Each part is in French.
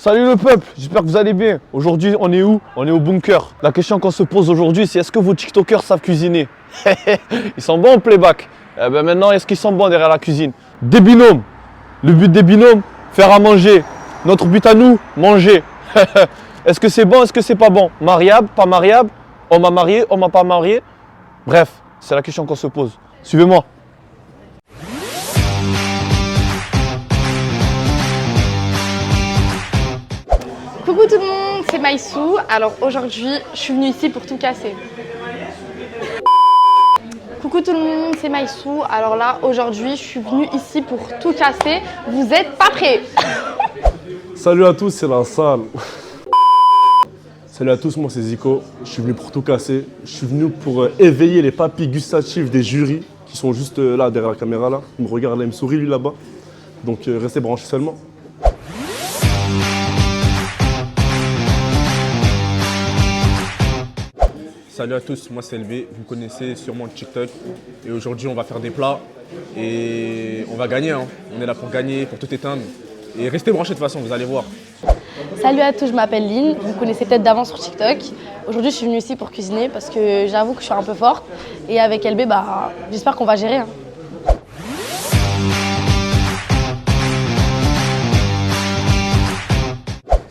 Salut le peuple, j'espère que vous allez bien. Aujourd'hui, on est où? On est au bunker. La question qu'on se pose aujourd'hui, c'est est-ce que vos TikTokers savent cuisiner? Ils sont bons au playback. Eh ben maintenant, est-ce qu'ils sont bons derrière la cuisine? Des binômes. Le but des binômes, faire à manger. Notre but à nous, manger. Est-ce que c'est bon, est-ce que c'est pas bon? Mariable, pas mariable? On m'a marié, on m'a pas marié? Bref, c'est la question qu'on se pose. Suivez-moi. Coucou tout le monde, c'est Maïsou. Alors aujourd'hui, je suis venue ici pour tout casser. Coucou tout le monde, c'est Maïsou. Alors là, aujourd'hui, je suis venue ici pour tout casser. Vous êtes pas prêts? Salut à tous, c'est la salle. Salut à tous, moi c'est Zico. Je suis venu pour tout casser. Je suis venu pour éveiller les papilles gustatives des jurys qui sont juste là derrière la caméra là. Il me regarde là, il me sourit lui là-bas. Donc restez branchés seulement. Salut à tous, moi c'est LV, vous me connaissez sûrement le TikTok et aujourd'hui on va faire des plats et on va gagner, hein. On est là pour gagner, pour tout éteindre et restez branchés de toute façon, vous allez voir. Salut à tous, je m'appelle Lynn. Vous me connaissez peut-être d'avance sur TikTok. Aujourd'hui, je suis venue ici pour cuisiner parce que j'avoue que je suis un peu forte. Et avec LB, j'espère qu'on va gérer. Hein.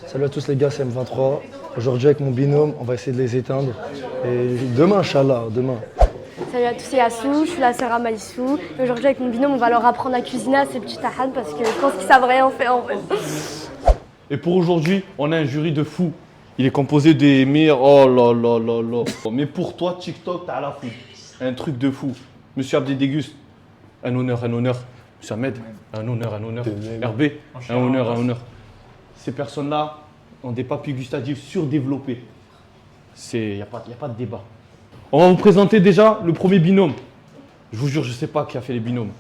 Salut à tous les gars, c'est M23. Aujourd'hui avec mon binôme, on va essayer de les éteindre. Et demain, Inch'Allah, demain. Salut à tous, c'est Yassou, je suis la sœur à Maïsou. Et aujourd'hui avec mon binôme, on va leur apprendre à cuisiner à ces petits tahans parce que je pense qu'ils savent rien faire en fait. Et pour aujourd'hui, on a un jury de fous. Il est composé des meilleurs. Oh là là là là. Mais pour toi, TikTok, t'as la fou. Un truc de fou. Monsieur Abdé Déguste, un honneur, un honneur. Monsieur Ahmed, un honneur, un honneur. RB, un honneur, un honneur. Ces personnes-là ont des papilles gustatives surdéveloppées. Il n'y a pas de débat. On va vous présenter déjà le premier binôme. Je vous jure, je ne sais pas qui a fait les binômes.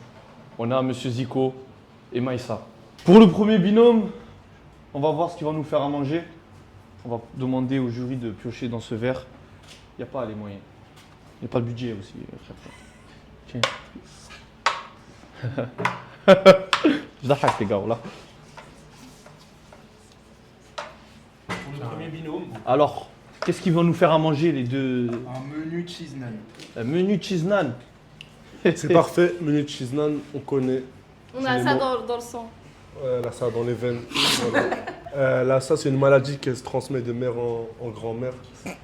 On a Monsieur Zico et Maïssa. Pour le premier binôme, on va voir ce qu'il va nous faire à manger. On va demander au jury de piocher dans ce verre. Il n'y a pas les moyens. Il n'y a pas le budget aussi. Tiens. Je d'ahak les gars, là. Le premier binôme, Alors, qu'est-ce qu'ils vont nous faire à manger les deux? un menu cheese naan. Un menu cheese naan. C'est parfait, menu de cheese naan, on connaît. On a ça dans le sang. Là ça dans les veines. Voilà. Là ça c'est une maladie qui se transmet de mère en grand-mère.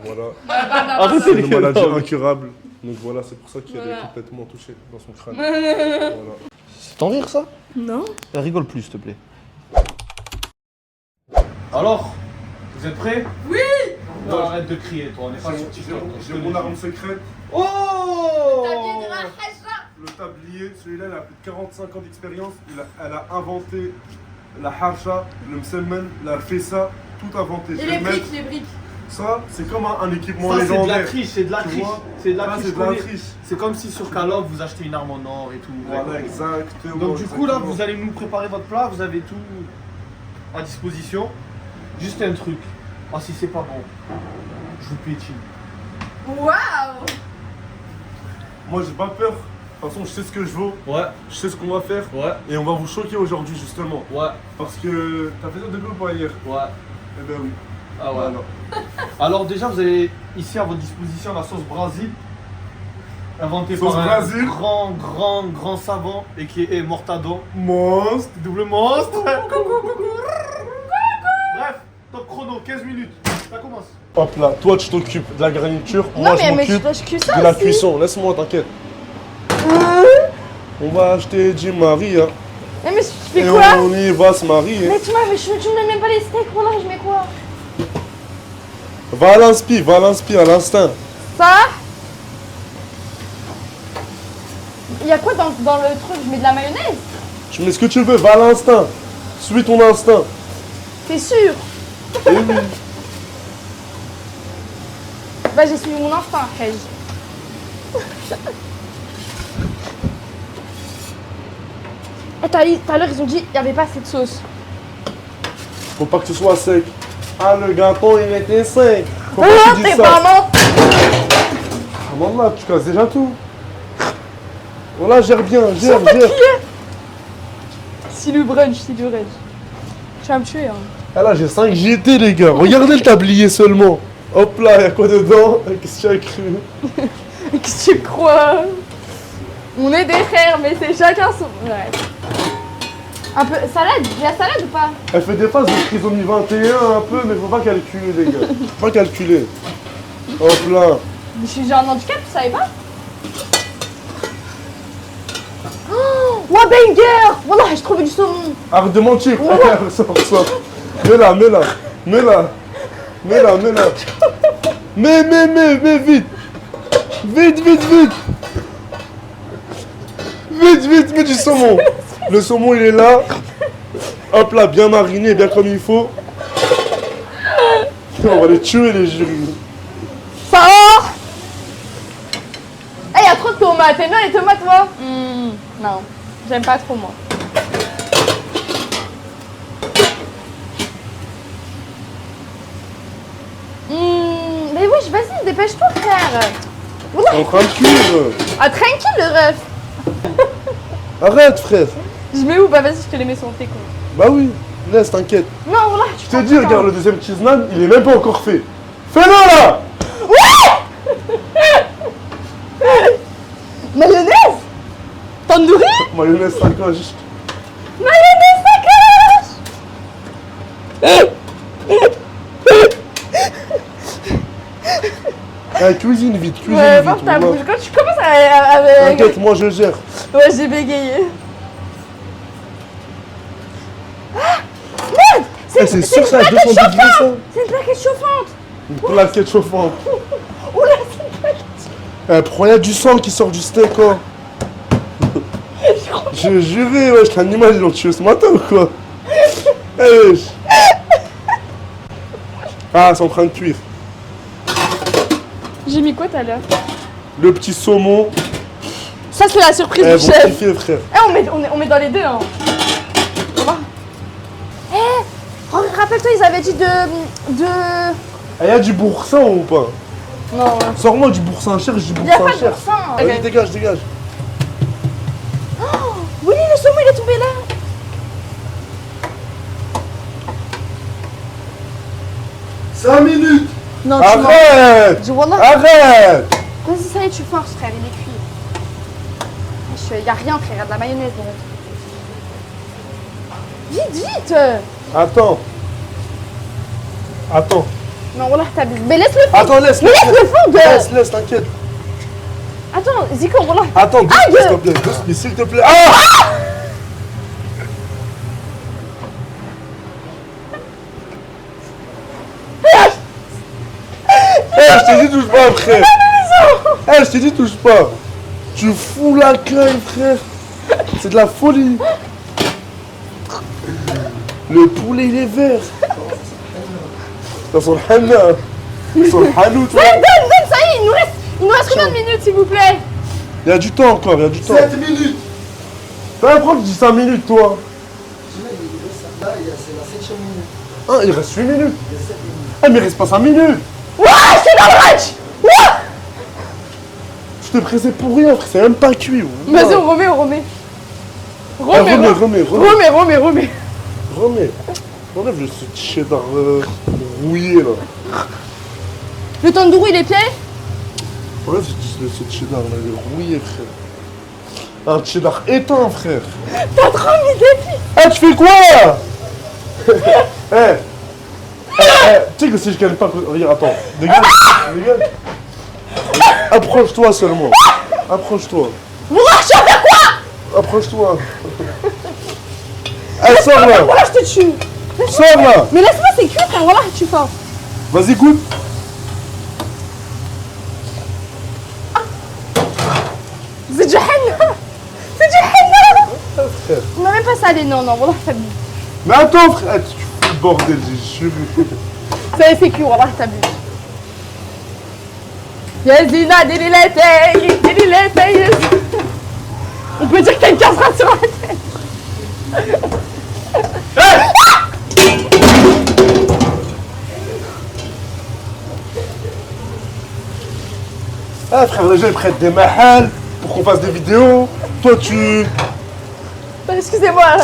Voilà. Arrêtez C'est les une maladie gars. incurable. Donc voilà, c'est pour ça qu'il est complètement touché dans son crâne. Voilà. C'est ton rire ça? Non. Rigole plus s'il te plaît. Alors, vous êtes prêts? Oui. Non, arrête de crier toi, on n'est pas sur TikTok. J'ai mon arme secrète, Oh! le tablier. Celui-là il a plus de 45 ans d'expérience. Elle a inventé la harsha, le mselmen, la fessa, tout inventé. Je vais le mettre. les briques. Ça, c'est comme un équipement Ça c'est de la légendaire. triche, c'est de la Tu triche. vois, C'est de la ça, triche. c'est de la je connais. triche. C'est comme si sur Call of vous achetez une arme en or et tout. Voilà, exactement. Donc du coup là, exactement. vous allez nous préparer votre plat, vous avez tout à disposition. Juste un truc. Ah si c'est pas bon, je vous pétine. Waouh! Moi j'ai pas peur. De toute façon, je sais ce que je vaux, Ouais, je sais ce qu'on va faire. ouais, Et on va vous choquer aujourd'hui justement. ouais, Parce que t'as fait ça depuis ou pas hier? ouais. Eh ben oui. Ah ouais. Voilà. Alors déjà vous avez ici à votre disposition la sauce Brésil. Inventée Sauce par un Brésil. grand savant et qui est Mortadon. Monstre. Double monstre. Bref, top chrono, 15 minutes. Ça commence. Hop là, toi tu t'occupes de la garniture, Non, moi je mais je m'occupe dois cuire ça de la aussi. cuisson. Laisse-moi, t'inquiète. On va acheter Jim Marie, hein. Mais tu fais Et quoi? on y va se marier. Mais tu me donnes même pas les steaks, voilà, je mets quoi? Va à l'inspi, à l'instinct. Ça? Il y a quoi dans le truc? Je mets de la mayonnaise? Tu mets ce que tu veux, va à l'instinct. Suis ton instinct. T'es sûr? Eh oui. Bah j'ai suivi mon instinct, Hej. Oh, tout à l'heure ils ont dit qu'il n'y avait pas assez de sauce. Faut pas que ce soit sec. Ah, le gâteau il était sec. Faut pas Ah, que tu dises t'es ça. maman! Ah, maman, tu casses déjà tout. Voilà, gère bien, gère. Si le brunch. Tu vas me tuer, hein. Ah là, j'ai 5 GT, les gars. Regardez le tablier seulement. Hop là, il y a quoi dedans? Qu'est-ce que tu as cru? Qu'est-ce que tu crois? On est des frères, mais c'est chacun son. Ouais. Un peu. Salade? Il y a salade ou pas? Elle fait des phases de trisomie 21 un peu, mais faut pas calculer, les gars. Faut pas calculer. Hop là. J'ai un handicap, tu savais pas? Oh, wa banger! Wallah, j'ai trouvé du saumon. Arrête de mentir. Sors. Mets-la. Mets-la. Mais, vite. Vite, mets du saumon. Le saumon, il est là. Hop là, bien mariné, bien comme il faut. On va les tuer, les jurys. Ça va? Eh, y a trop de tomates. T'aimes bien les tomates, toi? Non, j'aime pas trop, moi. Mais oui, vas-y, dépêche-toi, frère. T'es en train de cuire. Ah, tranquille, le ref. Arrête, frère. Je mets où? Bah, vas-y, je te les mets sur tes comptes. Bah oui, laisse, t'inquiète. Non, voilà, tu Je te dis, regarde, le deuxième cheese naan, il est même pas encore fait. Fais-le là. Mayonnaise? Tandoori? Mayonnaise sacoche. Mayonnaise Cuisine vite, Ouais, ferme ta wallah. bouche. Quand tu commences à... T'inquiète, moi je gère. Ouais, j'ai bégayé. Merde! Eh, c'est sûr que ça a 200 degrés ça. C'est une plaquette chauffante! Une plaquette chauffante. Oula, c'est une plaquette. Eh, pourquoi il y a du sang qui sort du steak, quoi? Je jurais, wesh, l'animal, ils l'ont tué ce matin ou quoi? Eh, wesh. Ah, c'est en train de cuire. J'ai mis quoi tout à l'heure? Le petit saumon. Ça, c'est la surprise Eh, du bon chef. kiffer, frère. Eh, on met dans les deux, hein. On va. Rappelle-toi, ils avaient dit de... Eh, y a du boursin ou pas? Non, Sors-moi du boursin cher, j'ai du il y a pas boursin de cher. boursin. Vas-y, dégage. Oui, le saumon, il est tombé là. 5 minutes. Non, tu mens. Arrête. Je vois là. Arrête. Vas-y, ça y est, tu forces, frère, il est cuit. Il y a rien, frère, il y a de la mayonnaise donc. Vite! Attends. Non, voilà, t'abuses. Mais laisse-le fondre. Attends, laisse. Mais laisse-le fondre. Laisse, t'inquiète. Attends, Zico, voilà. Attends, Aïe. s'il te plaît, douce, s'il te plaît. Ah. Je t'ai dit touche pas, frère. Je t'ai dit touche pas. Tu fous la caille, frère. C'est de la folie. Le poulet, il est vert. Dans son hana. Son hanou, toi. Donne, ça y est, il nous reste combien de minutes, s'il vous plaît? Il y a du temps encore, il y a du temps. 7 minutes. T'as un problème, je dis 5 minutes, toi. Là, c'est la 7e minute. Ah, il reste 8 minutes. Ah, mais il reste pas 5 minutes. Ouah, je suis dans le match. Ouah. Je t'ai pressé pour rien, frère, c'est même pas cuit. Vas-y, on remet. Remets. Enlève ce cheddar rouillé là. Le tandoori, les pieds? Enlève ce cheddar là, il est rouillé, frère. Un cheddar éteint, frère. T'as trop mis des pieds. Eh, tu fais quoi? Tu sais que si je gagne pas. Regarde, attends. Dégage. Approche-toi seulement. Approche-toi. Voilà, je sais faire quoi? Approche-toi. Eh, sors là. Voilà, je te tue. Sors là. Mais laisse-moi, c'est cuit, frère. Voilà, tu forces. Vas-y, goûte. C'est du henna. C'est du henna. Frère. On n'a même pas salé, non, voilà, t'abuses. Mais attends, frère. Tu fous le bordel, j'ai juré. Ça y est, c'est cuit, voilà, t'abuses. Yazina, yes. On peut dire que t'as une casserole sur la tête. Ah frère, les gens ils prêtent des mahals pour qu'on fasse des vidéos. Toi tu... Excusez-moi.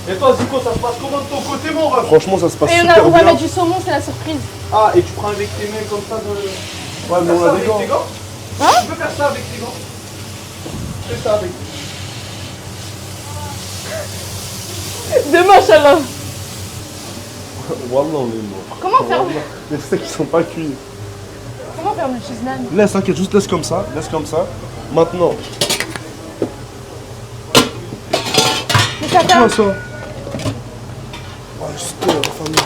Et toi, Zico, ça se passe comment de ton côté, mon ref? Franchement, ça se passe Et super on va bien. mettre du saumon, c'est la surprise. Ah, et tu prends avec tes mains comme ça de... Ouais, mais on a des gants. Hein? Tu peux faire ça avec tes gants? Fais ça avec. Demain, Inch'Allah. Wallah, on est mort. Comment faire, Les steaks, ils sont pas cuits. comment faire le cheese naan? Laisse, t'inquiète, juste laisse comme ça. Laisse comme ça. Maintenant, Mais ça fait quoi un... ça? Oh, juste la famille.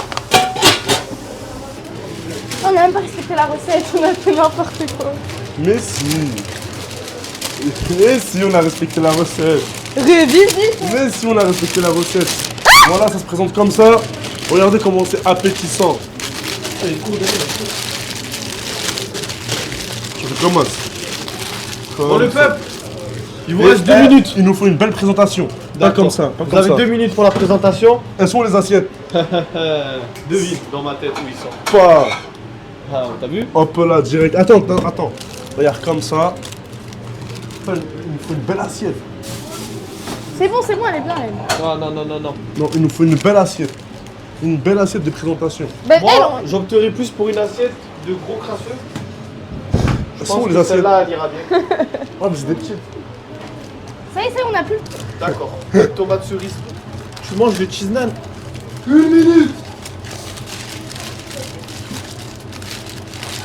On n'a même pas respecté la recette, on a fait n'importe quoi. Mais si. Mais si, on a respecté la recette. Revisite. Mais si, on a respecté la recette. Voilà, ça se présente comme ça. Regardez comment c'est appétissant. Je recommence. Bon, le peuple, il vous Et- reste 2 eh, minutes. Il nous faut une belle présentation. Pas D'accord. comme ça. Pas Vous comme avez ça. 2 minutes pour la présentation. Elles sont les assiettes. Devine dans ma tête où ils sont. Pas. Ah, t'as vu? Hop là, direct. Attends. Regarde comme ça. Enfin, il nous faut une belle assiette. C'est bon, elle est bien, elle. Non. Non, il nous faut une belle assiette. Une belle assiette de présentation. Ben, Moi, j'opterais plus pour une assiette de gros crasseux. Je Elles sont pense les que assiettes. celle-là, elle ira bien. Ouais, mais c'est des petites. ça y est, on a plus. D'accord. Tomate cerise. Tu manges le cheese naan. Une minute.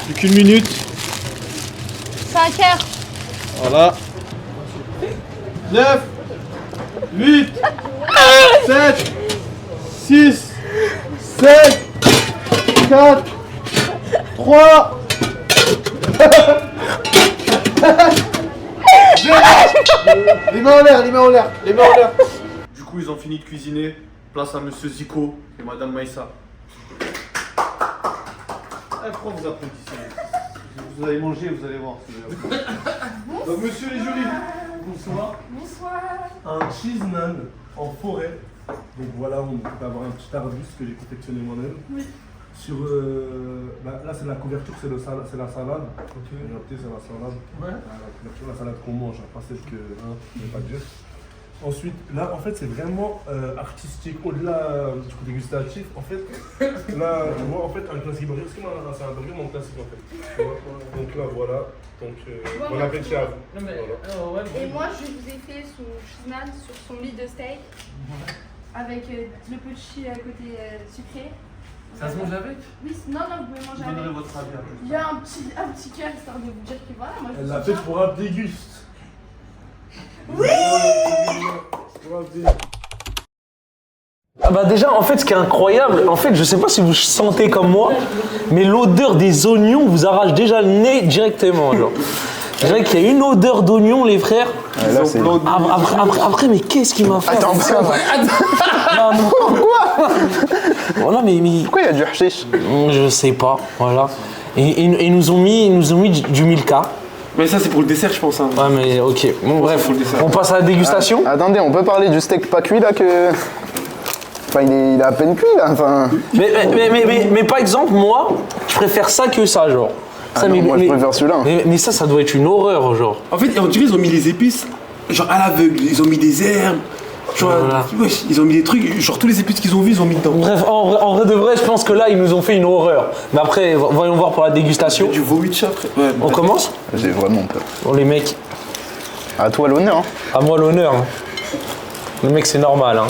Plus qu'une minute. 5 heures. Voilà. 9, 8, 7, 6, 7, 4, 3, les mains en l'air. Du coup, ils ont fini de cuisiner. Place à Monsieur Zico et Madame Maïssa. Pourquoi vous applaudissez? Vous allez manger, vous allez voir. Donc, monsieur les jurys, bonsoir. Un cheese naan en forêt. Donc voilà, on peut avoir un petit arbuste que j'ai confectionné moi-même. Oui. Sur là c'est la couverture, c'est la salade. Ok. Regardez, c'est la salade. Ouais. La couverture, la salade qu'on mange, pas celle que n'est pas dure. Ensuite, là en fait c'est vraiment artistique, au-delà du coup dégustatif. En fait, là tu vois en fait un classique burger, c'est comme un salade burger, mon classique en fait. Tu vois. Donc là voilà. Donc bon appétit à vous. Voilà. Et moi, je vous ai fait son cheese naan sur son lit de steak avec le petit côté sucré. Ça se mange avec? Oui, non, vous pouvez manger avec. votre avis après. Il y a un petit cœur histoire de vous dire que voilà, moi je Elle vous l'a fait soutiens. pour un déguste. Ah bah déjà, en fait, ce qui est incroyable, en fait, je sais pas si vous sentez comme moi, mais l'odeur des oignons vous arrache déjà le nez directement, genre. Je dirais qu'il y a une odeur d'oignon, les frères. Après, mais qu'est-ce qui m'a fait? Attends, Non, quoi? Voilà, mais... Pourquoi il y a du hashish? Je sais pas, voilà. Et ils nous ont mis du Milka. Mais ça, c'est pour le dessert, je pense. Hein. Ouais, mais ok. Bon, bref, on passe à la dégustation. Attendez, on peut parler du steak pas cuit là que. Enfin, il est à peine cuit là. Enfin. Mais par exemple, moi, je préfère ça que ça, genre. Ça, non, moi je préfère celui-là. Mais ça doit être une horreur, genre. En fait, on dirait qu'ils ont mis les épices, genre à l'aveugle. Ils ont mis des herbes. Genre, Voilà. wesh, ils ont mis des trucs, genre tous les épices qu'ils ont vus, ils ont mis dedans. Bref, en vrai de vrai, je pense que là, ils nous ont fait une horreur. Mais après, voyons voir pour la dégustation. Du vomi de chat, frère. Ouais, On commence? J'ai vraiment peur. Bon, les mecs, À toi l'honneur. Hein. à moi l'honneur. Hein. Les mecs, c'est normal. Hein.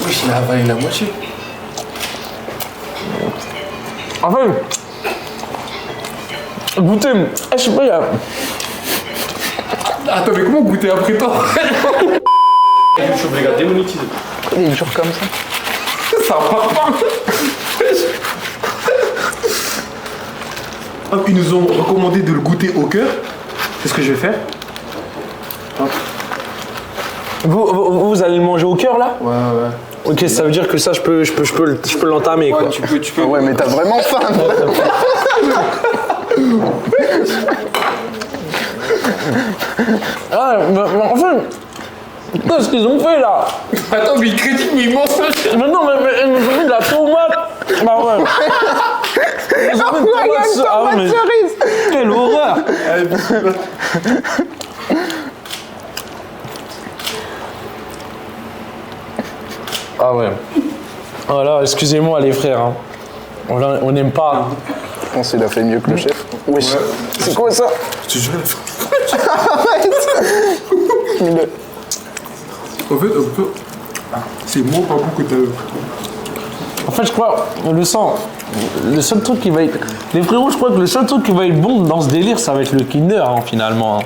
wesh, il a avalé la moitié. En fait, goûtez, je sais pas, il y a... Attends, mais comment goûter après toi? Je suis obligé de démonétiser. Il est dur comme ça. Ça part pas. Hop, ils nous ont recommandé de le goûter au cœur. C'est ce que je vais faire. Vous allez le manger au cœur, là? Ouais. Ok, ça veut dire que ça, je peux l'entamer, quoi. Tu peux. Ah ouais, mais t'as vraiment faim. Ah, mais en fait, qu'est-ce qu'ils ont fait, là? Attends, mais il critique, mais il mange ça. Mais non, mais ils nous ont mis de la tomate. Bah ouais. Ils ont mis de tomate. Ah ouais, mais quelle horreur. Ah ouais. Voilà, excusez-moi les frères. Hein. On n'aime pas. Je pense qu'il a fait mieux que le chef. Wesh. C'est quoi ça? Je te jure, En fait, c'est moins pas beaucoup que t'as. En fait, je crois, le sang, le seul truc qui va être... Les frérots, je crois que le seul truc qui va être bon dans ce délire, ça va être le Kinder, hein, finalement. Hein.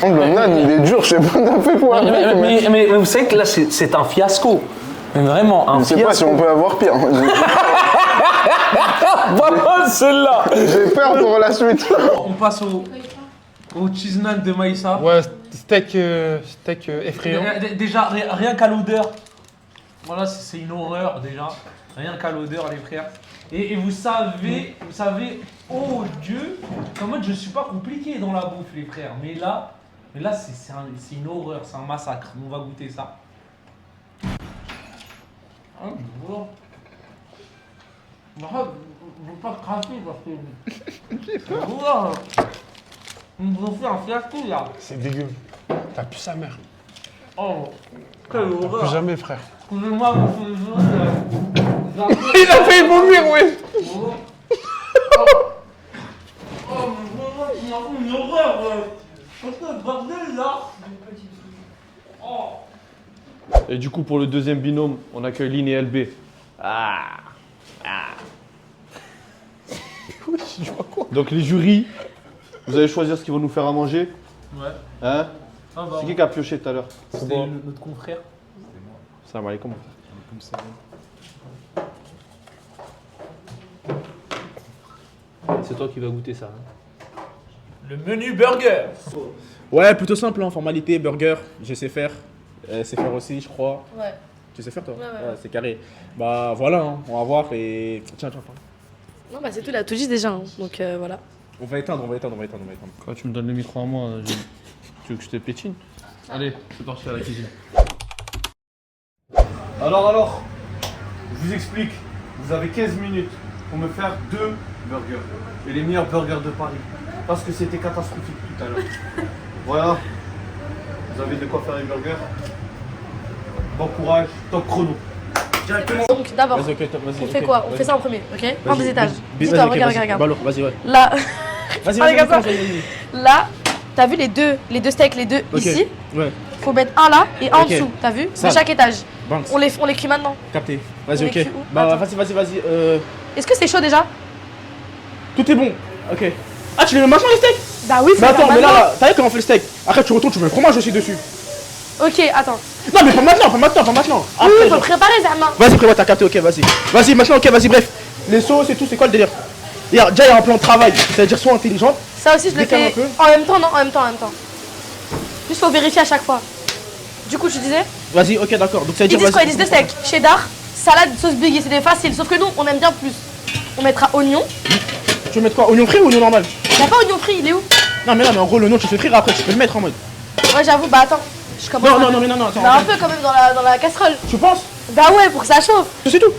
Oh, le nan, il est dur, je sais pas t'as fait quoi. Mais vous savez que là, c'est un fiasco. Mais vraiment, un Je sais fiasco. pas si on peut avoir pire. Voilà, celle-là. J'ai peur pour la suite. On passe au cheese naan de Maïssa. Ouais, steak effrayant. Déjà, rien qu'à l'odeur. Voilà, c'est une horreur déjà. Rien qu'à l'odeur, les frères. Et vous savez, oh Dieu, en mode je suis pas compliqué dans la bouffe, les frères. Mais là c'est une horreur, c'est un massacre. On va goûter ça. Ah, voilà. Je veux pas cracher parce que. Voilà. On vous fait un fiasco là. C'est dégueu. T'as pu sa mère. Oh, quelle horreur. Plus jamais, frère. Excusez-moi, monsieur le juge. Il a failli vomir, ouais. Oh, mais une horreur, parce que le bordel là. Oh. Et du coup, pour le deuxième binôme, on accueille Lynn et LB. Donc les jurys, vous allez choisir ce qu'ils vont nous faire à manger. Ouais. Hein? Ah bah, C'est qui a pioché tout à l'heure? c'était notre confrère. Salam alaikum. C'est toi qui vas goûter ça. Hein? Le menu burger. Ouais, plutôt simple, hein, formalité, burger, je sais faire. C'est faire aussi, je crois. Ouais. Tu sais faire toi? Ouais. C'est carré. Bah voilà, hein, on va voir et. Tiens. Non, bah c'est tout, il a tout dit déjà. Hein. Donc voilà. On va éteindre. Quand tu me donnes le micro à moi, tu veux que je te pétine? Allez, c'est parti à la cuisine. Alors, je vous explique. Vous avez 15 minutes pour me faire 2 burgers. Et les meilleurs burgers de Paris. Parce que c'était catastrophique tout à l'heure. Voilà. Vous avez de quoi faire les burgers. Bon courage, top chrono. Directement. Donc d'abord, Vas-y, ok, top, vas-y. on fait quoi? On fait ça en premier, ok? En des étages. Vas-y, Dis-toi, ok, regarde, vas-y. regarde. Ballot, vas-y, ouais. Là, Vas-y, regarde ça. vas-y. Là, t'as vu les deux steaks, les deux Ok. ici? Ouais, Faut mettre un là et un en Ok. dessous, t'as vu? Ça. De chaque étage. Banks. On les cuit maintenant. Capté. On Vas-y, les ok. cuit où? Bah, Attends. vas-y. Est-ce que c'est chaud déjà? Tout est bon. Ok. Ah, tu les mets maintenant les steaks? Bah oui, faut Mais le faire attends, mais maintenant. là, t'as vu comment on fait le steak? Après, tu retournes, tu mets le fromage aussi dessus. Ok, attends. Non, mais pas maintenant. Oui, Après, faut genre- préparer Zermain. Vas-y, prévois, t'as capté, ok, vas-y. Vas-y, maintenant, ok, vas-y, bref. Les sauces et tout, c'est quoi le délire? Regarde, déjà, il y a un plan de travail, c'est-à-dire soit intelligente. Ça aussi, je le Décale fais un peu. en même temps, non? En même temps. Juste faut vérifier à chaque fois. Du coup, tu disais? Vas-y, ok, d'accord. Donc, ça veut Ils dire. disent quoi? Ils vas-y. disent 2 steaks, cheddar, salade, sauce biggie, c'est des faciles. Sauf que nous, on aime bien plus. On mettra oignon. Tu veux mettre quoi? Oignon frit ou oignon normal? Y'a pas oignon frit, il est où? Non, mais là, mais en gros, l'oignon, tu fais frire après, tu peux le mettre en mode. Ouais, j'avoue, bah attends. Je commence. Non, attends. Bah un peu quand même dans la casserole. Tu penses? Bah ouais, pour que ça chauffe. C'est tout.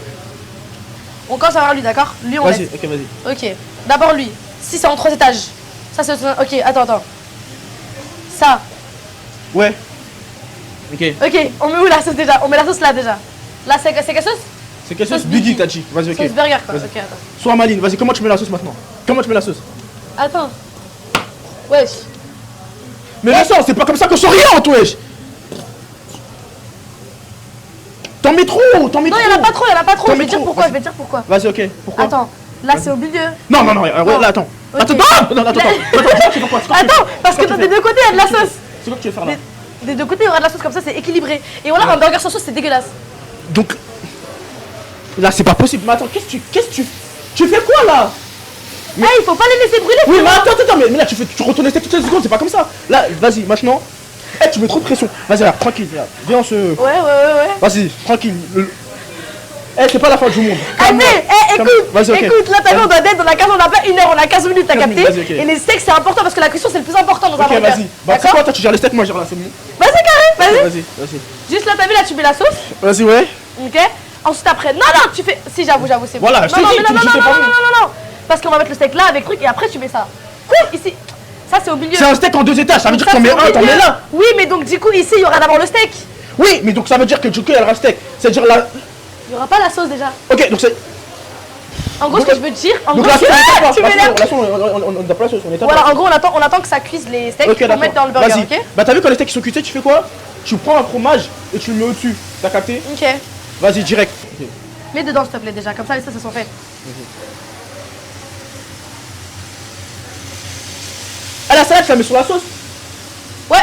On commence à voir lui, d'accord? Lui, on Vas-y, laisse. ok, vas-y. Ok. D'abord lui. Si c'est en 3 étages. Ça, c'est. Ok, attends. Ça. Ouais. Ok. Ok, on met où la sauce déjà? On met la sauce là déjà. Là, c'est quelle sauce? C'est quelle Sauce sauce? Biggie, Biggie. t'as dit. Vas-y, ok. Sauce burger quoi. Vas-y. Ok, attends. Sois maline, vas-y, comment tu mets la sauce maintenant? Comment tu mets la sauce? Attends. Wesh. Mais le sang, c'est pas comme ça qu'on s'oriente, wesh! T'en mets trop! Non, y'en a pas trop. T'en Je mets vais dire trop, pourquoi. vas-y. Vas-y, ok. Pourquoi? Attends. Là, c'est au milieu. Non, ouais, là, attends. Ok. Attends, c'est pourquoi? Attends, parce que des deux côtés, il y a de la sauce. C'est quoi que tu veux faire là? Des deux côtés, il y aura de la sauce comme ça, c'est équilibré. Et voilà, un burger sans sauce, c'est dégueulasse. Donc. Là, c'est pas possible. Mais attends, qu'est-ce que tu fais quoi là? Mais il faut pas les laisser brûler. Oui, frérot. mais attends, mais là, tu retournes les steaks toutes les secondes, c'est pas comme ça. Là, vas-y, maintenant. Eh, tu mets trop de pression. Vas-y, là, tranquille, là. Viens, on se. Ouais. Vas-y, tranquille. Eh, c'est pas la fin du monde. Allez, Vas-y, ok. écoute, là t'as vu, on doit être dans la case, on n'a pas 1 heure, on a 15 minutes, t'as 15 capté? minutes, vas-y, ok. Et les steaks c'est important parce que la cuisson c'est le plus important dans un Ok, burger. vas-y. Bah, c'est D'accord? quoi, toi, tu gères les steaks, moi, je gère la semoule. Vas-y, carré, vas-y. Vas-y. Juste là, t'as vu, là tu mets la sauce, Vas-y, ouais. ok? Ensuite après, non, tu fais. Si, j'avoue, c'est bon. Voilà, je non, t'ai non, dit, mais tu non, me non, dis, non, c'est non, pas non, bon. non. Parce qu'on va mettre le steak là avec truc et après tu mets ça. Quoi? Ici. Ça c'est au milieu. C'est un steak en 2 étages, ça veut dire Ça, que t'en mets c'est au un, t'en milieu. mets là. Oui, mais donc du coup, ici il y aura d'abord le steak. Oui, mais donc ça veut dire que du coup, il y aura le steak. C'est-à-dire là. Il y aura pas la sauce déjà. Ok, donc c'est. En gros, ce que je veux te dire, en Donc gros, la sauce, tu m'énerves. on n'a pas la sauce, on est Voilà, en gros, on attend que ça cuise les steaks Ok, pour mettre dans le burger, Vas-y. ok? Bah t'as vu quand les steaks ils sont cuits, tu fais quoi? Tu prends un fromage et tu le mets au-dessus. T'as capté? Ok. Vas-y, direct. Ok. Mets dedans, s'il te plaît, déjà. Comme ça, les sauces, elles sont faites. Ah, la salade, tu la mets sur la sauce? Ouais.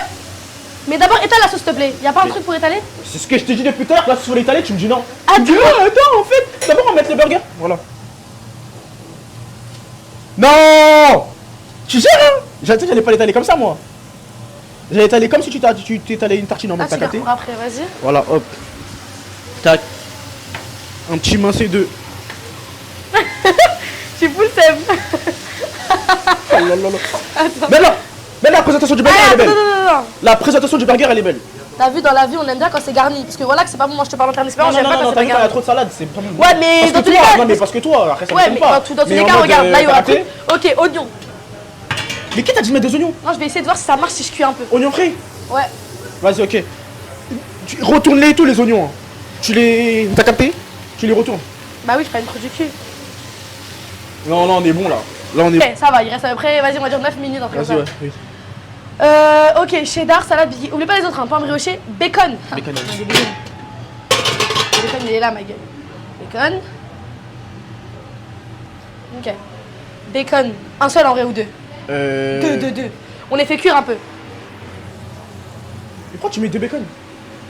Mais d'abord, étale la sauce, s'il te plaît. Y a pas un truc pour étaler? C'est ce que je t'ai dit depuis tout à l'heure, là, sur l'étalé, tu me dis non. Ah, tu me dis non, attends, en fait, d'abord on va mettre le burger. Voilà. Non! Tu sais, hein? J'allais pas l'étaler comme ça, moi. J'allais étaler comme si tu t'étalais une tartine en mode, Ah, t'as tu capté? gardes pour après, vas-y. Voilà, hop. Tac. Un petit mincé de. Tu fous le sève. Oh là là là. Mais la présentation du burger, elle est belle. Non. La présentation du burger, elle est belle. T'as vu, dans la vie, on aime bien quand c'est garni. Parce que voilà, que c'est pas bon, moi je te parle en termes d'expérience, j'aime pas quand c'est t'as pas vu quand il y a garni. trop de salade, c'est pas bon. Ouais, mais Parce dans que tous les toi, cas. non, mais parce que toi, après ça Ouais, me mais pas. dans tous les Mais cas, en mode, regarde, là il y aura t'as tout. capté? Ok, oignon. Mais qui t'a dit de mettre des oignons? Non, je vais essayer de voir si ça marche si je cuis un peu. Oignons frais? Ouais. Vas-y, ok. Retourne-les tous les oignons. Hein. Tu les. T'as capté? Tu les retournes. Bah oui, je ferai une truc du cul. Non, on est bon là. Là, on est. Ok, ça va, il reste à peu près, vas-y, on va dire 9 minutes en Vas-y, ça. ouais. Oui. Ok, cheddar, salade, biggie. Oublie pas les autres, hein. Pain brioché, bacon. Bacon, Ah, il y a des bacon. Le bacon, il est là, ma gueule. Bacon. Ok. Bacon, un seul en vrai ou deux? Deux. On les fait cuire un peu. Mais pourquoi tu mets deux bacon?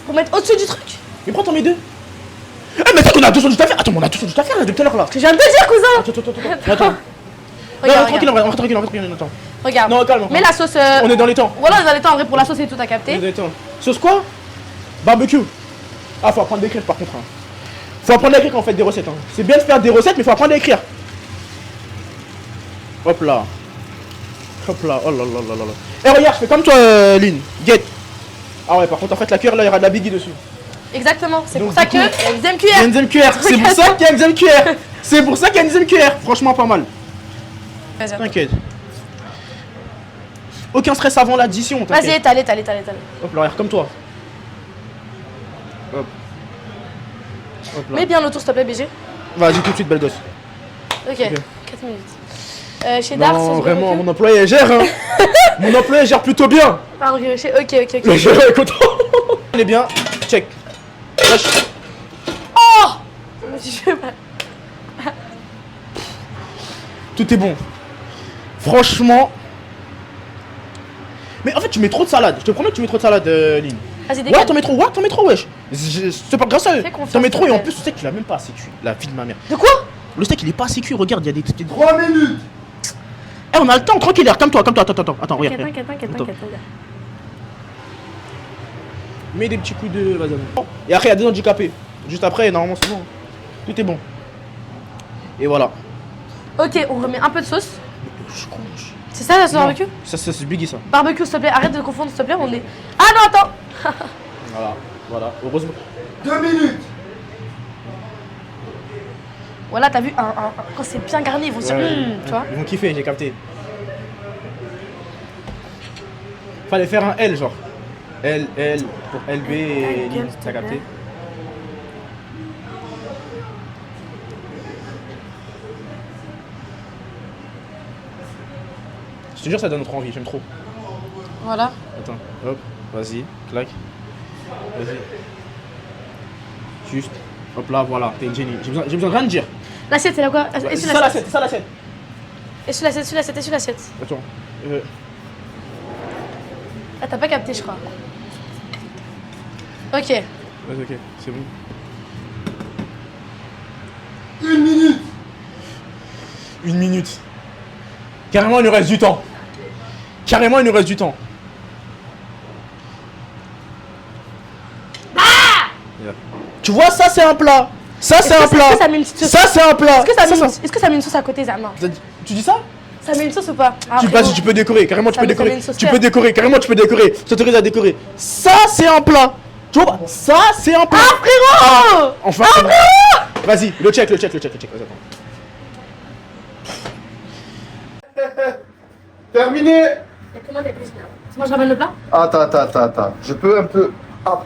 Pour mettre au-dessus du truc. Mais pourquoi t'en mets deux? Eh, mais attends, on a 200 à faire. Attends, on a 200 à faire là depuis tout à l'heure là. Ce que je viens de te dire, cousin. Attends. Regarde, Non, tranquille, on va tranquille, attends. Regarde. Non, calme. Mets la sauce. On est dans les temps. Voilà, on est dans les temps en vrai pour la sauce et tout, t'as On est capté. dans les temps. Sauce quoi? Barbecue. Ah, faut apprendre à écrire par contre. Hein. Faut apprendre à écrire quand on fait des recettes. Hein. C'est bien de faire des recettes, mais faut apprendre à écrire. Hop là. Hop là. Oh là là là là là. Eh, regarde, je fais comme toi, Lynn. Get. Ah ouais, par contre, en fait, la cuillère là, il y aura de la biggie dessus. Exactement, c'est Donc, pour ça du que. coup, Il y a une deuxième Il y a cuillère. une deuxième cuillère. C'est pour ça qu'il y a une deuxième cuillère. C'est pour ça qu'il y a une deuxième cuillère. Franchement, pas mal. Vas-y, T'inquiète. Aucun stress avant l'addition. Vas-y, étale. Hop là, regarde comme toi. Hop. Hop là. Mets bien l'autour, s'il te plaît, BG. Vas-y, tout de suite, belle gosse. Ok, 4 minutes. Cheddar, Non, sauce vraiment, barbecue. mon employé gère, hein. Mon employé gère plutôt bien. Pain brioché, ok. Le gérant est content. On est bien. Check. Lâche. Oh, je me suis fait mal. Tout est bon. Franchement. Mais en fait, tu mets trop de salade. Je te promets que tu mets trop de salade, Lynn. Vas-y, Ouais, dégage. t'en mets trop, wesh. C'est pas grâce à eux. Fais confiance, T'en mets trop et en s'il te plus, tu sais que tu l'as même pas assez cuit. La vie de ma mère. De quoi? Le steak, il est pas assez cuit. Regarde, il y a des petites. 3 minutes. Eh, on a le temps, tranquille, calme-toi. Attends, regarde. T'inquiète. Mets des petits coups de. Vas-y. Et après, il y a des handicapés. Juste après, normalement, c'est bon. Tout est bon. Et voilà. Ok, on remet un peu de sauce. Je suis con. C'est ça la sauce barbecue? Ça, c'est biggie ça. Barbecue, s'il te plaît, arrête de confondre, s'il te plaît, on est. Ah non, attends. Voilà. Heureusement. 2 minutes. Voilà, t'as vu, quand c'est bien garni, ils vont se dire, tu vois. Ils vont kiffer, j'ai capté. Fallait faire un L, genre. L pour LB et Lynn, t'as capté? Je te jure, ça donne notre envie, j'aime trop. Voilà. Attends, hop, vas-y, clac. Vas-y. Juste, hop là, voilà, t'es une génie. J'ai besoin de rien de dire. L'assiette, c'est là quoi? C'est ça l'assiette, Essuie l'assiette. Attends. Ah, t'as pas capté, je crois. Ok. Vas-y, ok, c'est bon. 1 minute. 1 minute. Carrément, il nous reste du temps. Tu vois, ça c'est un plat. Ça c'est un plat. Est-ce que ça met une petite sauce? Ça c'est un plat. Est-ce que ça met une sauce à côté, Zama? Tu dis ça? Ça met une sauce ou pas? Ah, Tu frérot. tu peux décorer, carrément tu Ça peux met- ça met décorer. une sauce Tu claire. peux décorer, carrément tu peux décorer. Je t'autorise à décorer. Ça c'est un plat. Tu vois, ça c'est un plat. Ah, frérot! Enfin. Vas-y, le check. Vas-y, attends. Terminé. Comment t'es plus? Moi, je ramène le plat? Attends. Je peux un peu. Ah.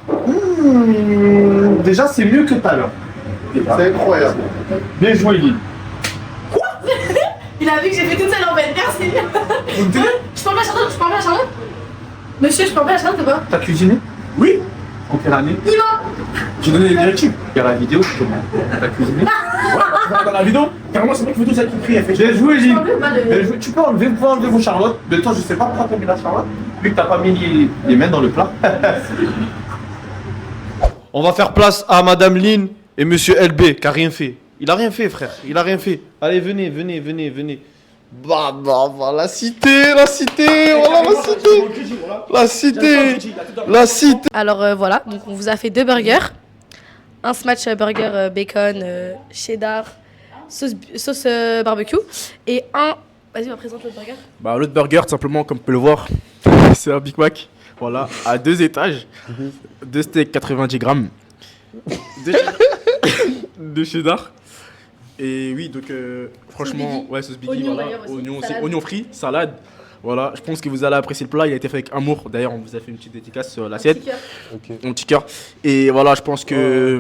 Déjà, c'est mieux que tout à l'heure. C'est incroyable. Bien joué, Lynn. Il a vu que j'ai fait toute seule en fait, merci. Je peux pas Charlotte, je peux pas Charlotte. Monsieur, je peux pas Charlotte ou pas? T'as cuisiné? Oui. En quelle année? Dis-moi. J'ai donné les directives. Il y a la vidéo, t'as cuisiné? Dans la vidéo, carrément, c'est moi qui fais tout ça qui crie. Elle fait Bien joué, Lynn. Bien Bien joué. Tu peux enlever vos Charlotte. De toi, je sais pas pourquoi t'as mis la Charlotte. Vu que t'as pas mis les mains dans le plat. On va faire place à Madame Lynn et Monsieur LB qui a rien fait. Il a rien fait, frère. Il a rien fait. Allez, venez. Bah, la cité, voilà la cité. La cité. Alors voilà, donc on vous a fait 2 burgers. Un smash burger bacon, cheddar, sauce barbecue. Et un... Vas-y, on va présenter l'autre burger. Bah, l'autre burger, tout simplement, comme vous pouvez le voir, c'est un Big Mac. Voilà, à 2 étages. 2 steaks 90 grammes. 2 cheddar. Et oui, donc franchement, ouais, sauce Biggie, Oignon, voilà. d'ailleurs, aussi. Oignon, Salade. oignon frit, salade. Voilà, je pense que vous allez apprécier le plat. Il a été fait avec amour. D'ailleurs, on vous a fait une petite dédicace sur l'assiette. Un petit cœur. Et voilà, je pense que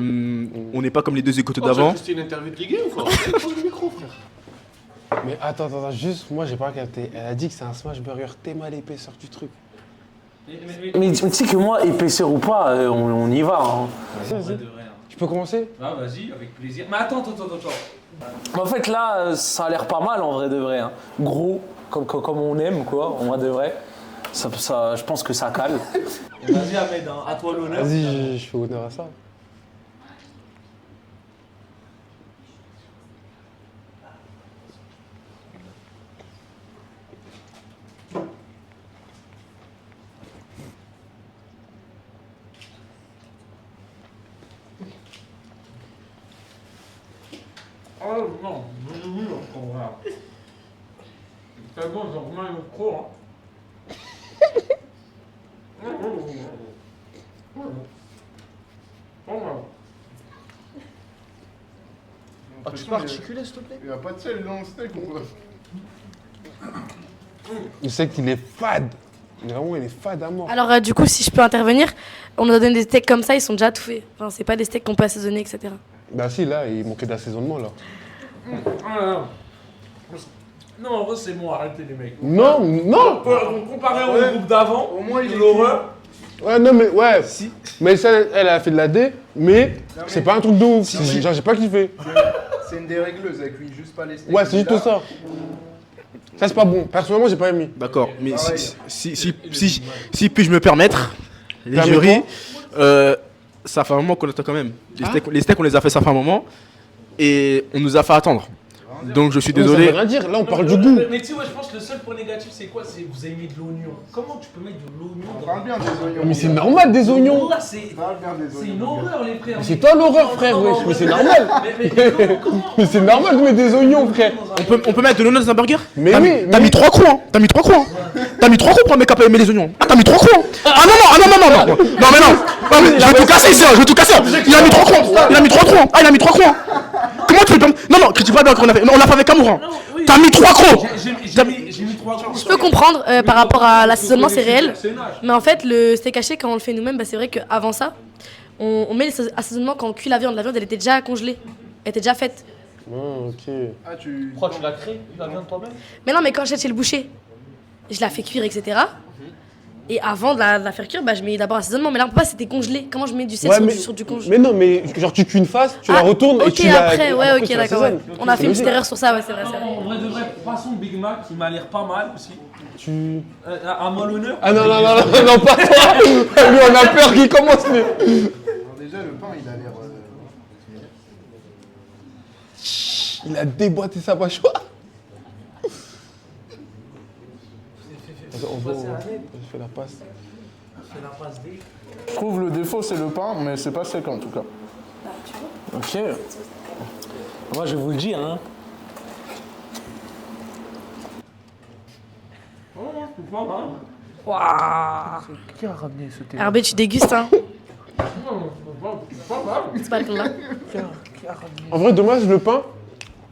on n'est pas comme les 2 écoutes d'avant. C'était une interview de Ligue 1 ou quoi? Pose le micro, frère. Mais attends, juste, moi j'ai pas capté. Elle a dit que c'est un smash burger, t'es mal l'épaisseur du truc. Mais tu sais que moi, épaisseur ou pas, on y va. Hein. Vas-y. Tu peux commencer? Ah, vas-y, avec plaisir. Mais attends. En fait, là, ça a l'air pas mal en vrai de vrai. Hein. Gros, comme on aime, quoi, en vrai de vrai. Ça, je pense que ça cale. Vas-y, Ahmed, hein, à toi l'honneur. Vas-y, je fais honneur à ça. Oh non, oui, on va. C'est bon, j'en remets un micro, Tu peux articuler, s'il te plaît? Il n'y a pas de sel dans le steak, on voit. Je sais qu'il est fade. Vraiment, il est fade à mort. Alors du coup, si je peux intervenir, on nous a donné des steaks comme ça, ils sont déjà tout faits. Enfin, c'est pas des steaks qu'on peut assaisonner, etc. Bah si, là, il manquait d'assaisonnement, là. Non, en vrai, c'est bon, arrêtez les mecs. Non. Comparé au groupe d'avant, au moins il est l'horreur. Ouais, non, mais ouais. Si. Mais ça, elle a fait de la D, mais c'est pas un truc de ouf. Genre, j'ai pas kiffé. C'est une dérégleuse, elle cuit juste pas les steaks. Ouais, c'est juste ça. Ça, c'est pas bon. Personnellement, j'ai pas aimé. D'accord, mais si puis-je me permettre, les Permets-toi. jurys, ça fait un moment qu'on attend quand même. Les steaks, on les a fait ça fait un moment et on nous a fait attendre. Donc je suis Ça désolé. veut rien dire. Là, on parle du goût. Mais tu sais, ouais, je pense que le seul point négatif, c'est quoi? C'est que vous avez mis de l'oignon. Comment tu peux mettre de l'oignon dans... Parle bien des oignons. Mais c'est normal, des oignons. Là, c'est une horreur, les frères. Mais c'est toi l'horreur, frère, Non, wesh. non, Mais c'est non, normal. comment Mais c'est normal de mettre des oignons, frère. On peut mettre de l'oignon dans un burger? Mais T'as oui, mis- T'as mais- mis 3 crocs, hein. T'as mis 3 crocs, hein. T'as mis 3 crocs pour un mec qui a pas aimé les oignons. Ah, t'as mis 3 crocs, hein. Ah non. Non, mais non. Je vais tout casser ici, hein. Je vais tout casser. Il a mis 3 crocs. Il a mis 3 crocs. Ah, il a mis 3 crocs. Comment tu peux pas... Non, critique pas bien qu'on a fait. On l'a fait avec amour, hein. T'as mis 3 crocs. J'ai mis 3 crocs. Je peux comprendre par rapport à l'assaisonnement, c'est réel. Mais en fait, le steak haché, quand on le fait nous-mêmes, bah, c'est vrai qu'avant ça, on met l'assaisonnement quand on cuit la viande. La viande, elle était déjà congelée. Elle était déjà faite. Oh, ok. Ah, tu. Pourquoi tu l'as créé, la viande toi-même? Mais non, mais quand j'achète chez le boucher, je la fais cuire, etc. Et avant de la faire cuire, bah, je mets d'abord l'assaisonnement. Mais là, on peut pas, c'était congelé. Comment je mets du sel sur du congelé? Mais non, mais genre tu cuis une face, tu la retournes et ok, tu la... après, ouais, après, ok, tu d'accord. l'assaisonnes. Ouais. On a fait une petite erreur sur ça, ouais, c'est vrai. En vrai de vrai, passons Big Mac qui m'a l'air pas mal aussi. Tu... À moi l'honneur. Ah non, pas toi. Lui, on a peur qu'il commence les... Alors, déjà, le pain, il a l'air. Il a déboîté sa mâchoire. On fait la passe. Je trouve le défaut, c'est le pain, mais c'est pas sec en tout cas. Ok. Moi, je vous le dis, hein. Waouh. Qui a ramené ce thé? RB, tu dégustes, hein. C'est pas le là. En vrai, dommage, le pain...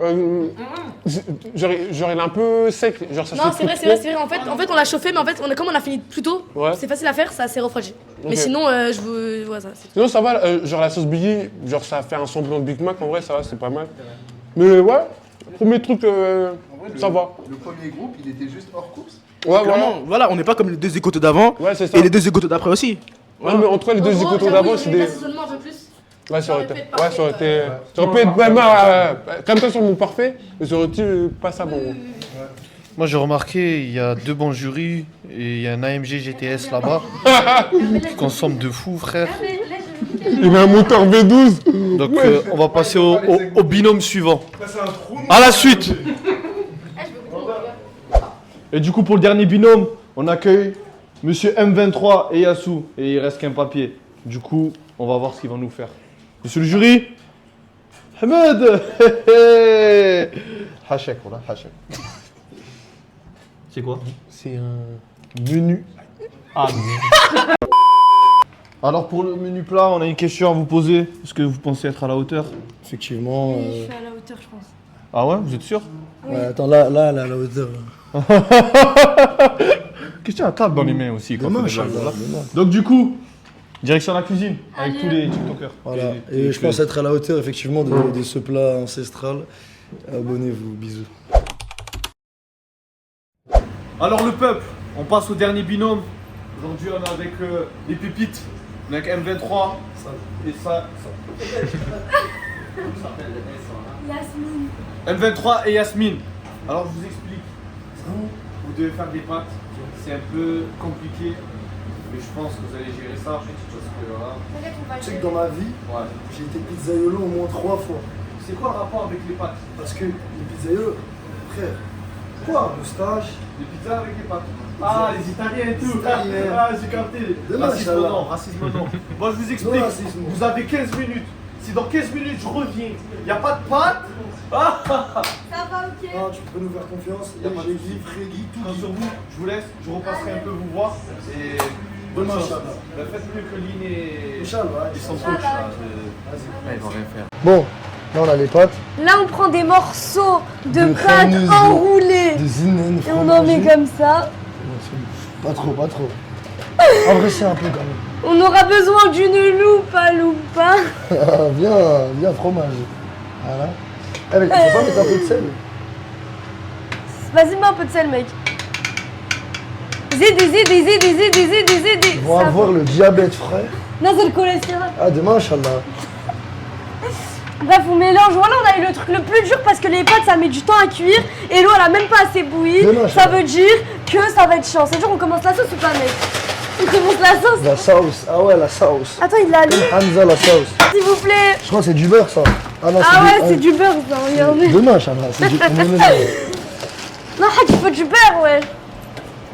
genre, il est un peu sec. Genre, ça Non, se c'est vrai, fait c'est vrai, c'est vrai. En fait, on l'a chauffé, mais en fait, comme on a fini plus tôt, Ouais. c'est facile à faire, ça s'est refroidi. Mais Ok. sinon, je vous. Voilà, ça. c'est- Sinon, ça va, genre la sauce Biggie, genre ça fait un semblant de Big Mac, en vrai, ça va, c'est pas mal. Mais ouais, premier truc, ça va. Le premier groupe, il était juste hors course. Ouais, Clairement, voilà, on n'est pas comme les deux égotos d'avant Ouais, c'est ça. et les deux égotos d'après aussi. Ouais, mais entre les deux En gros, écoutons j'avoue, d'avant, il y c'est avait des. l'assaisonnement un peu plus. Ouais, ça aurait été. pu être Ouais, parfait, ça aurait été. Ça aurait pu être vraiment. Comme ça sur mon parfait, mais ça aurait été pas ça bon. Moi, j'ai remarqué, il y a 2 bons jurys et il y a un AMG GTS là-bas qui consomme de fou, frère. Il a un moteur V12. Donc, on va passer au binôme suivant. À la suite. Et du coup, pour le dernier binôme, on accueille Monsieur M23 et Yassou. Et il reste qu'un papier. Du coup, on va voir ce qu'il va nous faire. Monsieur le jury, Ahmed. Hachek, voilà, Hachek. C'est quoi? C'est un menu. Ah, alors pour le menu plat, on a une question à vous poser. Est-ce que vous pensez être à la hauteur? Effectivement. Oui, je suis à la hauteur, je pense. Ah ouais, vous êtes sûr? Ouais, attends, là, à la hauteur. Question à table dans les mains aussi. Quand on Demain, fait des blagues, Inch'Allah, voilà. demain. Donc du coup, direction la cuisine avec Allez. tous les TikTokers. Voilà. Et Et je pense être à la hauteur, effectivement, de ce plat ancestral. Abonnez-vous, bisous. Alors le peuple, on passe au dernier binôme. Aujourd'hui on est avec les pépites. On est avec M23 et ça. Yasmine. M23 et Yasmine. Alors je vous explique. Vous devez faire des pâtes. C'est un peu compliqué. Mais je pense que vous allez gérer ça. Parce que voilà. Tu sais que dans ma vie, Ouais. j'ai été pizzaiolo au moins 3 fois. C'est quoi le rapport avec les pâtes? Parce que les pizzaiolo, frère, quoi, le stage, Les pizzas avec les pâtes. Ah, les Italiens et tout. Les Italiens. Ah, j'ai capté. Demain, Racisme Inch'Allah. non, racisme non. Bon, je vous explique. Non, racisme. Vous avez 15 minutes. Si dans 15 minutes je reviens, il n'y a pas de pâtes. Ah, Ça va, ok. ah, tu peux nous faire confiance. Y a pas de J'ai souci. dit, Freddy, tout Compte dit. sur vous, je vous laisse. Je repasserai un peu vous voir. Et bonne Demain, chance. Inch'Allah. Bah, faites mieux que Lynn et. Inch'Allah. Ils sont coach là. Vas-y. Ils vont rien faire. Bon, là on a les pâtes Là, on prend des morceaux de De pâtes Khaneuse, enroulées. de zinen, Et on en met comme ça. Pas trop, pas trop. En vrai, c'est un peu quand même. On aura besoin d'une loupe à loupa. Viens, fromage. Voilà. Eh, mais tu peux pas mettre un peu de sel? Vas-y, mets un peu de sel, mec. Zidi. Ils vont avoir le diabète, frère. Non, c'est le cholestérol. Ah, demain, Inch'Allah. Bref, on mélange. Voilà, on a eu le truc le plus dur parce que les pâtes, ça met du temps à cuire. Et l'eau, elle a même pas assez bouilli. Demain, Ça veut dire que ça va être chiant. C'est-à-dire, on commence la sauce ou pas, mec? On commence la sauce. La sauce. Ah ouais, la sauce. Attends, il l'a lu. Comme Hamza, la sauce. S'il vous plaît. Je crois que c'est du beurre, ça. Ah non, Ah ouais, c'est du beurre, ça. Regardez. Demain, Inch'Allah. C'est du... on met le- Non, il faut du beurre, ouais.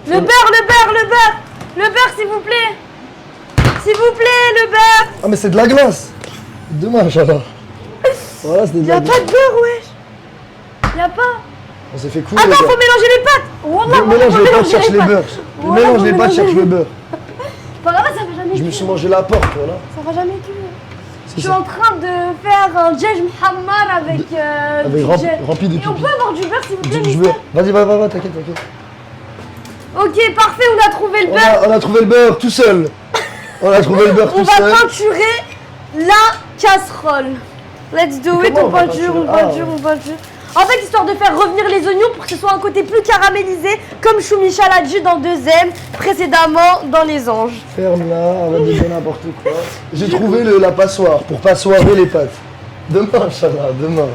Le beurre. Le beurre, s'il vous plaît. S'il vous plaît, le beurre. Ah, mais c'est de la glace. Demain, Inch'Allah. Voilà, c'est de Y'a la glace. pas de beurre, wesh. Y'a pas. On s'est fait couler. Attends, faut mélanger les pâtes. Wallah, Mélange les faut pâtes, cherche les pâtes. beurres. Wallah, Mélange faut les pâtes, mélanger cherche les- le beurre. Pas grave, ça va jamais Je me cuire. suis mangé la porte, voilà. Ça va jamais cuire. Je C'est suis ça. en train de faire un djej muhammar avec Avec du rempli, djej. rempli de Et on pipi. peut avoir du beurre, s'il vous plaît, Du mister? beurre. Vas-y, va, t'inquiète. Ok, parfait, on a trouvé le beurre. On a trouvé le beurre tout seul. On a trouvé le beurre On tout va seul. peinturer la casserole. Let's do Mais it, comment on on va peinture, peinturer on peinture. En fait, histoire de faire revenir les oignons pour que ce soit un côté plus caramélisé, comme Chou Michel a dit dans 2M, précédemment dans Les Anges. Ferme-la, arrête de dire n'importe quoi. J'ai trouvé la passoire pour passoirer les pâtes. Demain, Inch'Allah, demain.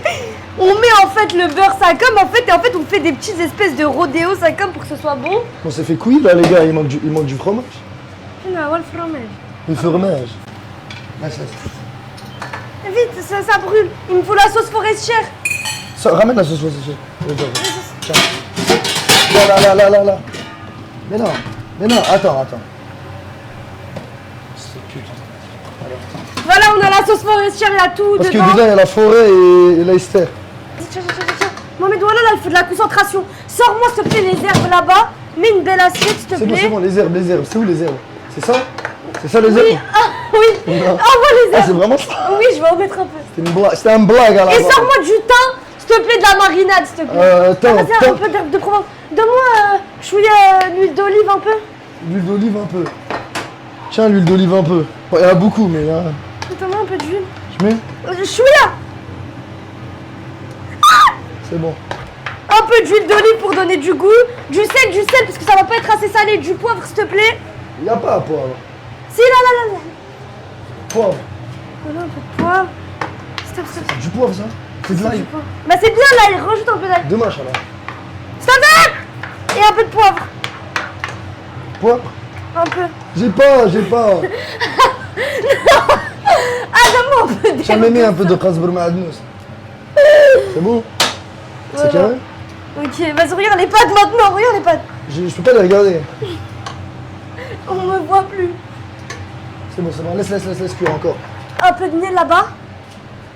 On met en fait le beurre sacum en fait, et en fait on fait des petites espèces de rodéo sacum pour que ce soit bon. On s'est fait couiller là, les gars, il manque du fromage. Non, le fromage. Le fromage. Ah, ça. Vite, ça brûle. Il me faut la sauce forestière. Ramène la sauce forestière. Tiens. Là. Mais non, attends. C'est putain. Voilà, on a la sauce forestière, il y a tout Parce que dedans. dedans, il y a la forêt et l'Eister. Tiens. Mohamed, voilà, là, il faut de la concentration. Sors-moi, s'il te plaît, les herbes là-bas. Mets une belle assiette, s'il te C'est plaît. bon, les herbes. C'est où les herbes? C'est ça? C'est ça les Oui, herbes? oui. Non. Envoie les Ah, herbes. c'est vraiment ça? Oui, je vais en mettre un peu. C'était un blague à la Et base. sors-moi du thym, s'il te plaît, de la marinade, s'il te plaît. Attends, Vas-y, un peu d'herbe de Provence. Donne-moi chouïa, l'huile d'olive un peu. L'huile d'olive un peu. Tiens, l'huile d'olive un peu. Ouais, il y en a beaucoup, mais là. Attends-moi un peu d'huile. Je mets. Je suis là. C'est bon. Un peu d'huile d'olive pour donner du goût. Du sel, parce que ça va pas être assez salé. Du poivre, s'il te plaît. Il n'y a pas à poivre. Si, là. Poivre. Voilà, un peu de poivre. Stop. C'est du poivre, ça. C'est de l'ail. Bah, c'est bien l'ail. Rajoute un peu d'ail. Demain, Inch'Allah. Stop. Et un peu de poivre. Poivre. Un peu. J'ai pas. Ah, donne-moi un peu de J'ai mis un peu de Qasbr Ma'adnous. C'est bon. C'est Voilà. carré. Ok, vas-y, regarde les pâtes maintenant. Regarde les pâtes. Je peux pas les regarder. On me voit plus. C'est bon. Laisse cuire encore. Un peu de miel là-bas.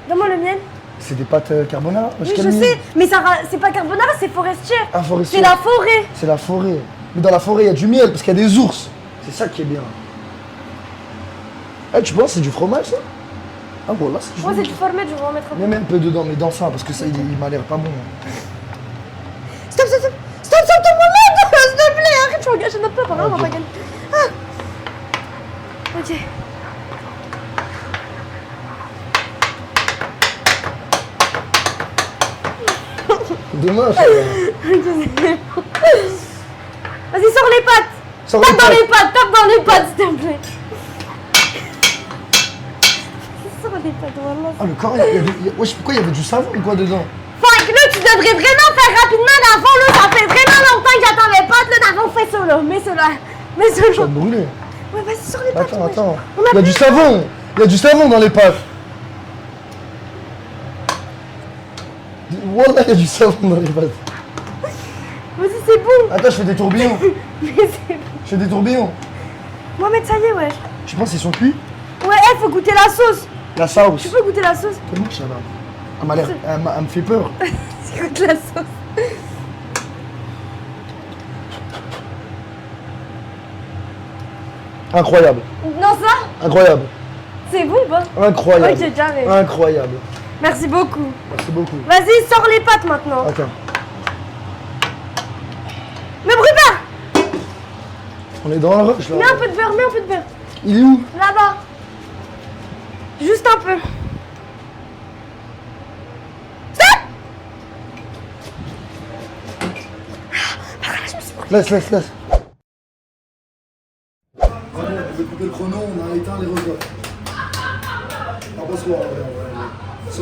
Donne-moi le miel. C'est des pâtes carbonara. Oui, je sais, mais ça, c'est pas carbonara, c'est forestière. Ah, forestier. C'est la forêt. C'est la forêt. Mais dans la forêt, il y a du miel parce qu'il y a des ours. C'est ça qui est bien. Eh, tu penses que c'est du fromage, ça? Ah, voilà, c'est du Moi, fromage. c'est du fromage, je vais en mettre un peu. Mets un peu dedans, mais dans ça, parce que ça, il m'a l'air pas bon. Stop, Mohamed. S'il te plaît, arrête, tu vas gâcher notre peuple, on va pas gagner. Ah. Ok. Dommage. Vas-y, sors les pâtes. Tape dans les pâtes, s'il te plaît. Sors les pâtes, voilà. Ah, le corps, wesh, pourquoi il y avait du savon ou quoi dedans? Franck, tu devrais vraiment faire rapidement l'avant, là, ça fait vraiment longtemps que j'attends les pâtes, là, d'avant, fais ça, là, mets ça là. Ça va brûler. Ouais, vas-y, sors les pâtes. Attends. Il y a du savon. Il y a du savon dans les pâtes. Wallah, il y a du savon dans les pâtes. Vas-y, c'est bon. Attends, je fais des tourbillons. Mais c'est bon. Je fais des tourbillons. Mohamed, ça y est, ouais. Tu penses qu'ils sont cuits? Ouais, faut goûter la sauce. La sauce. Tu peux goûter la sauce? C'est bon, ça va. Elle me fait peur. C'est goûte la sauce. Incroyable. Non, ça? Incroyable. C'est bon ou pas? Incroyable. Ok, carré. Incroyable. Merci beaucoup. Merci beaucoup. Vas-y, sors les pâtes maintenant. Attends. Mais brûle pas! On est dans le rush là. Mets un peu de beurre. Il est où? Là-bas. Juste un peu. Stop! Laisse. On va couper le chrono, on a éteint les records. T'en penses quoi?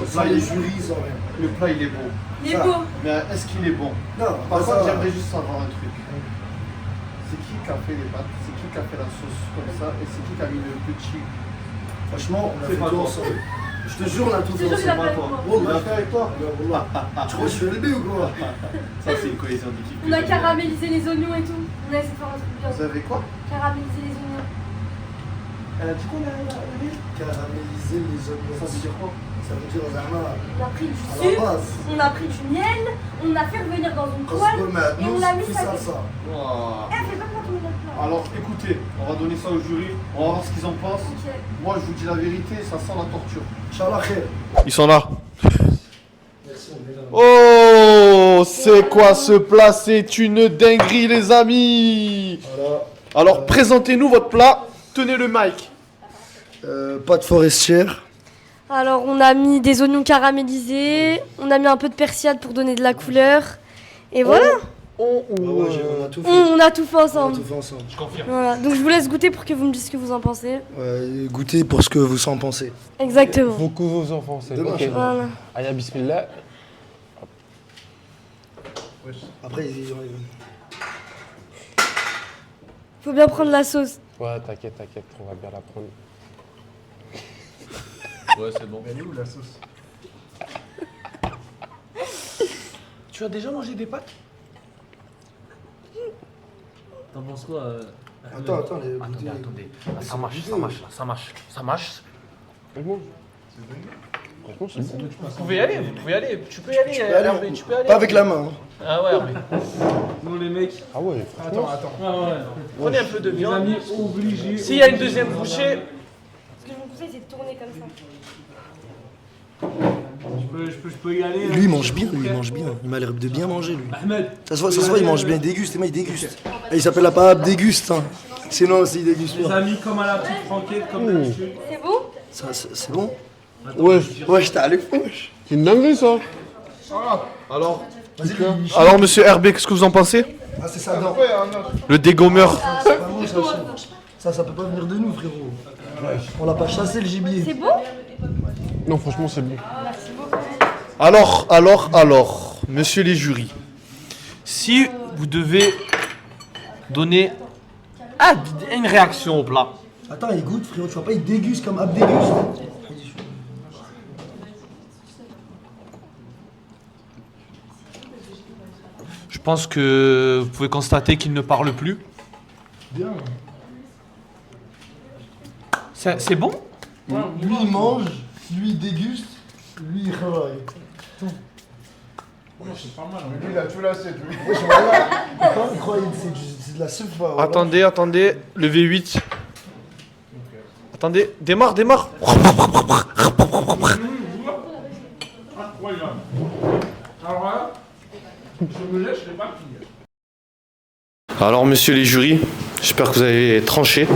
Ça, les jurys, ça, rien. Le plat, il est bon. Il est beau. Mais est-ce qu'il est bon? Non, Par ça, contre, j'aimerais juste savoir un truc. C'est qui a fait les pâtes? C'est qui a fait la sauce comme ça? Et c'est qui a mis le petit? franchement, on a C'est fait pas tout toi. ensemble. Je te jure, on a tout fait Je te jure, il a ensemble. fait avec moi. Oh, Il a fait avec toi? Tu crois que je suis LB ou quoi? Ça, c'est une cohésion d'équipe. On a caramélisé les oignons et tout. On a essayé de faire un truc bien. Vous avez quoi? Caraméliser les oignons. Elle a dit quoi la Caraméliser les oignons. Ça veut dire quoi? Ça veut dire Zama. On a pris du À la sucre, base. on a pris du miel, on a fait revenir dans une Quand poêle c'est pas et on l'a mis fait ça. ça. Wow. Eh, fais pas comme ça, ton plat. Alors écoutez, on va donner ça au jury, on va voir ce qu'ils en pensent. Ok. Moi je vous dis la vérité, ça sent la torture. Inch'Allah khair. Ils sont là. Oh, c'est quoi ce plat? C'est une dinguerie les amis. Voilà. Alors présentez-nous votre plat, tenez le mic. Pâte forestière. Alors, on a mis des oignons caramélisés. On a mis un peu de persillade pour donner de la couleur. Et voilà. On a tout fait. On a tout fait On a ensemble. tout fait ensemble. Voilà. Donc, je vous laisse goûter pour que vous me disiez ce que vous en pensez. Ouais, goûtez pour ce que vous en pensez. Exactement. Faut que vos enfants, c'est Demain, ok. Voilà. Aya bismillah. Après, Faut bien prendre la sauce. Ouais, t'inquiète, on va bien la prendre. Ouais, c'est bon. Elle est où la sauce? Tu as déjà mangé des pâtes? T'en penses quoi Attends, les Attendez. Ah, ça marche. Franchement, c'est bon. Vous pouvez y aller. Tu peux y aller, Hervé, tu peux aller. Pas avec la main. Hein. Ah ouais, Hervé. Non, les mecs. Ah ouais, franchement. Attends. Ah ouais. Prenez un peu de viande. amis obligés. S'il y a une deuxième bouchée, Ce que je vous conseille, c'est de tourner comme ça. je peux y aller. Lui, il mange bien, Il m'a l'air de bien manger, lui. Ahmed. Ça se voit, il mange bien, il déguste, il déguste. Et il s'appelle la pape déguste. Hein. Sinon, s'il déguste Les pas. amis, comme à la petite franquette, comme d'habitude. C'est bon? C'est bon? Ouais. Ouais, j'étais allé wesh. C'est une dinguerie ça. Alors, Vas-y, alors monsieur RB, qu'est-ce que vous en pensez? Ah, c'est ça, non. Le dégommeur. C'est pas bon, ça aussi. Ça peut pas venir de nous, frérot. On l'a pas chassé, le gibier. C'est bon? Non, franchement, c'est bon. Merci beaucoup. Alors, monsieur les jurys, si vous devez donner une réaction au plat. Attends, il goûte, frérot. Tu vois pas, il déguste comme Ab déguste. Je pense que vous pouvez constater qu'il ne parle plus. Bien. C'est bon? Lui, il mange, lui, il déguste, lui, il travaille. Ouais, c'est pas mal. Lui, il a tout l'assiette, lui. Wesh, voilà. Il croit que c'est de la soupe. Voilà. Attendez, le V8. Attendez, démarre. Incroyable. Alors là, je me laisse les papilles. Alors, monsieur les jurys, j'espère que vous avez tranché,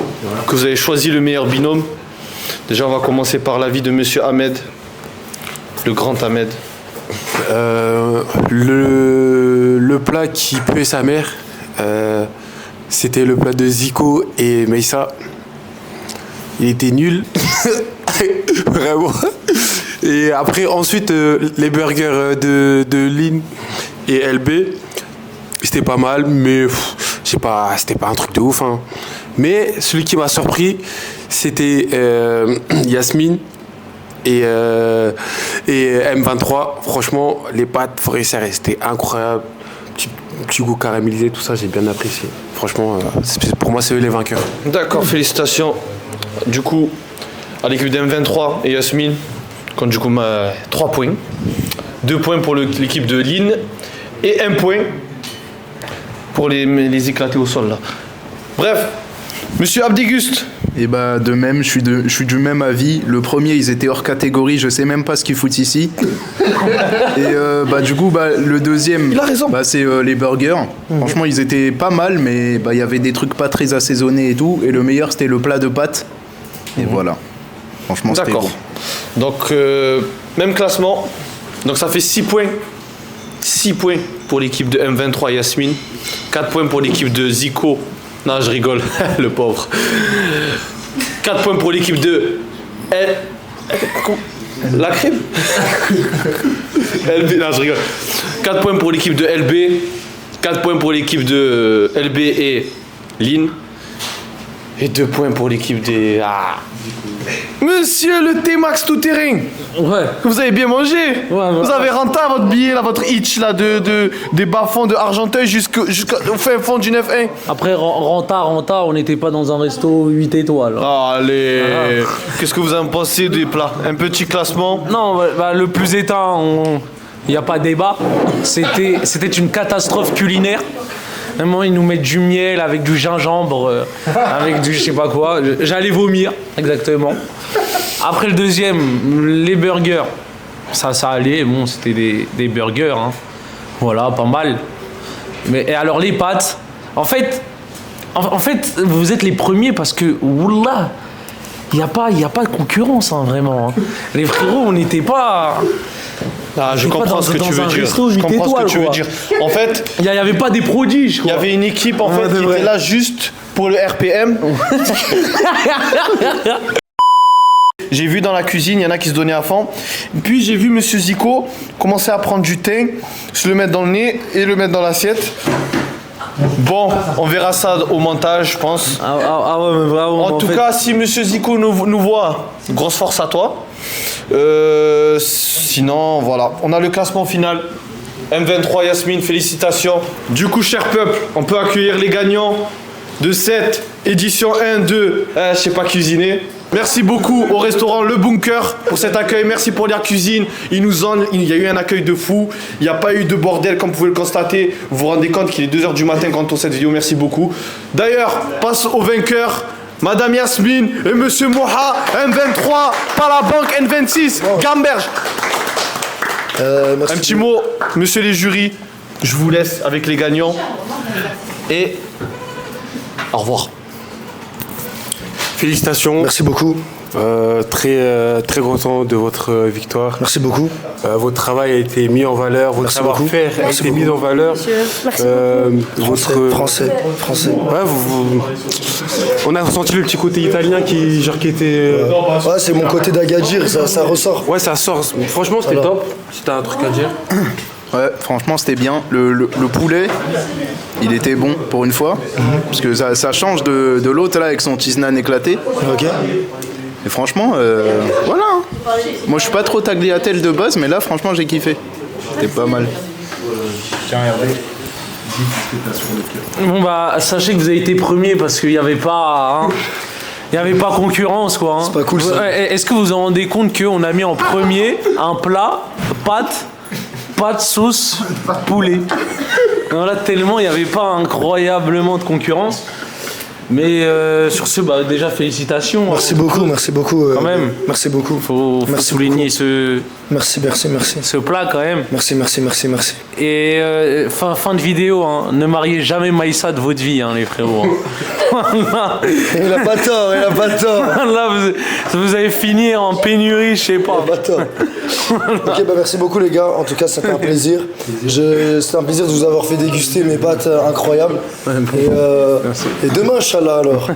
que vous avez choisi le meilleur binôme. Déjà, on va commencer par l'avis de monsieur Ahmed, le grand Ahmed. Le plat qui puait sa mère, c'était le plat de Zico et Meissa. Il était nul, vraiment. Et après, ensuite, les burgers de Lynn et LB, c'était pas mal, mais je sais pas, c'était pas un truc de ouf. Hein. Mais celui qui m'a surpris, c'était Yasmine et M23. Franchement, les pâtes forestières, c'était incroyable. Petit goût caramélisé, tout ça, j'ai bien apprécié. Franchement, pour moi, c'est eux les vainqueurs. D'accord, félicitations. Du coup, à l'équipe d'M23 et Yasmine, quand du coup, 3 points. 2 points pour l'équipe de Lynn et 1 point pour les éclater au sol là. Bref, monsieur Abdéguste. Et bah de même, je suis du même avis. Le premier, ils étaient hors catégorie, je sais même pas ce qu'ils foutent ici. Et bah du coup, bah le deuxième, il a raison. Bah c'est les burgers. Franchement, ils étaient pas mal, mais bah il y avait des trucs pas très assaisonnés et tout. Et le meilleur, c'était le plat de pâtes. Et voilà. Franchement, c'était bon. Donc même classement. Donc ça fait 6 points. 6 points pour l'équipe de M23 Yasmine. 4 points pour l'équipe de Zico. Non, je rigole, le pauvre. 4 points pour l'équipe de la crème. LB, non, je rigole. 4 points pour l'équipe de LB. 4 points pour l'équipe de LB et Lynn. Et 2 points pour l'équipe des... Ah. Monsieur le T-Max tout-terrain. Ouais. Vous avez bien mangé. Ouais. Vous avez renté votre billet, là, votre hitch là, des bas-fonds de Argenteuil jusqu'au fin fond du 9-1. Après, renta, on n'était pas dans un resto 8 étoiles. Allez. Qu'est-ce que vous en pensez des plats? Un petit classement? Non, bah, le plus éteint, il n'y a pas débat. C'était une catastrophe culinaire. Vraiment, ils nous mettent du miel avec du gingembre, avec du je sais pas quoi. J'allais vomir, exactement. Après le deuxième, les burgers. Ça allait, bon, c'était des burgers. Hein. Voilà, pas mal. Mais et alors les pâtes, en fait, vous êtes les premiers parce que, oula, il n'y a pas de concurrence, hein, vraiment. Hein. Les frérots, on n'était pas... Ah, je comprends ce que tu veux dire. Je comprends ce que tu veux dire. En fait, il n'y avait pas des prodiges. Il y avait une équipe en fait qui était là juste pour le RPM. J'ai vu dans la cuisine, il y en a qui se donnaient à fond. Puis j'ai vu monsieur Zico commencer à prendre du thym, se le mettre dans le nez et le mettre dans l'assiette. Bon, on verra ça au montage, je pense. Ouais, vraiment, en tout cas, si monsieur Zico nous voit, grosse force à toi. Sinon, voilà. On a le classement final. M23 Yasmine, félicitations. Du coup, cher peuple, on peut accueillir les gagnants de cette édition 1 de je sais pas cuisiner. Merci beaucoup au restaurant Le Bunker pour cet accueil. Merci pour la cuisine. Il y a eu un accueil de fou. Il n'y a pas eu de bordel comme vous pouvez le constater. Vous vous rendez compte qu'il est 2h du matin quand on tourne cette vidéo. Merci beaucoup. D'ailleurs, passe aux vainqueurs. Madame Yasmine et Monsieur Moha, M23, par la banque N26, Gamberge. Un petit mot, Monsieur les jurys. Je vous laisse avec les gagnants. Et au revoir. Félicitations. Merci beaucoup. Très content de votre victoire. Merci beaucoup. Votre travail a été mis en valeur, votre savoir-faire a été mis en valeur. Votre Français. Ouais, on a ressenti le petit côté italien qui était. Ouais, c'est mon côté d'Agadir, ça ressort. Ouais, ça sort. Franchement, c'était top. Si t'as un truc à dire. Ouais, franchement, c'était bien. Le poulet, il était bon pour une fois. Parce que ça change de l'autre là avec son cheese naan éclaté. Ok. Et franchement, voilà. Moi, je suis pas trop tagliatelle de base, mais là, franchement, j'ai kiffé. C'était pas mal. Tiens, Hervé. Bon bah sachez que vous avez été premier parce qu'il n'y avait pas il n'y avait pas concurrence quoi. C'est pas cool ça. Est-ce que vous vous rendez compte qu'on a mis en premier un plat pâte sauce poulet. Voilà, tellement il n'y avait pas incroyablement de concurrence. Mais sur ce, bah, déjà félicitations. Merci beaucoup. Quand même. Merci beaucoup. Faut souligner ce plat quand même. Merci. Et fin de vidéo, hein, ne mariez jamais Maïssa de votre vie, hein, les frérots. Hein. Il a pas tort. Là, vous allez finir en pénurie, je sais pas. Il a pas tort. Ok, bah merci beaucoup les gars. En tout cas, c'était un plaisir. C'était un plaisir de vous avoir fait déguster mes pâtes incroyables. Et demain, Inch'Allah alors.